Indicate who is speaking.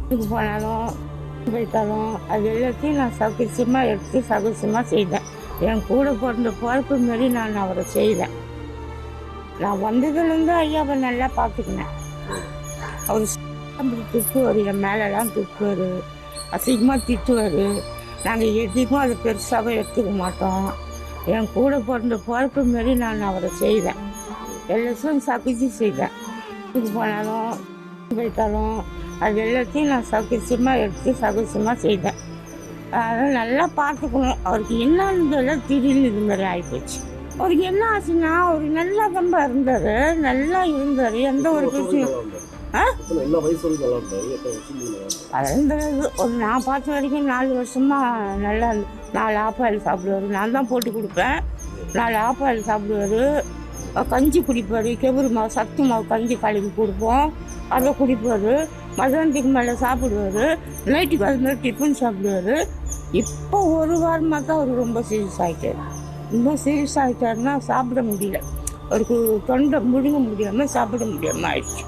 Speaker 1: இதுக்கு போனாலும் போயிட்டாலும் அது எல்லாத்தையும் நான் சகசியமாக எடுத்து சகசியமாக செய்தேன். என் கூட பிறந்த பொறுப்பு மாரி நான் அவரை செய்தேன். நான் வந்ததுலேருந்து ஐயாவை நல்லா பார்த்துக்கினேன். அவர் அப்படி திட்டுவார், என் மேலெல்லாம் திட்டுவார், அசிங்கமாக திட்டுவார். நாங்கள் எதுக்கும் அதை பெருசாகவே எடுத்துக்க மாட்டோம். என் கூட பிறந்த பொறுப்பு மாரி நான் அவரை செய்தேன். எல்லாத்தையும் சகிச்சு செய்தேன். இதுக்கு போனாலும் போயிட்டாலும் அது எல்லாத்தையும் நான் சகசியமாக எடுத்து சகசியமாக செய்தேன். அதனால் நல்லா பார்த்துக்கணும். அவருக்கு என்னன்றதெல்லாம் திடீர்னு இது மாதிரி ஆகிப்போச்சு. அவருக்கு என்ன ஆச்சுன்னா, அவர் நல்லா தான் இருந்தார், நல்லா இருந்தார். எந்த ஒரு பிரச்சனையும் ஒரு நான் பார்த்த வரைக்கும் 4 வருஷமாக நல்லா 4 ஆப்பாயில் சாப்பிடுவார். நான் தான் போட்டு கொடுப்பேன். 4 ஆப்பாயில் சாப்பிடுவார். கஞ்சி குடிப்பார். கெவுரு மாவு, சத்து மாவு கஞ்சி கலக்கி கொடுப்போம், அதை குடிப்பார். மதியானத்துக்கு மேலே சாப்பிடுவார். நைட்டுக்கு அது மாதிரி டிஃபன் சாப்பிடுவார். இப்போ ஒரு வாரமாக தான் அவர் ரொம்ப சீரியஸ் ஆகிட்டார். ரொம்ப சீரியஸ் ஆகிட்டாருன்னா சாப்பிட முடியல. அவருக்கு தொண்டை முழுங்க முடியாமல் சாப்பிட முடியாமல் ஆயிடுச்சு.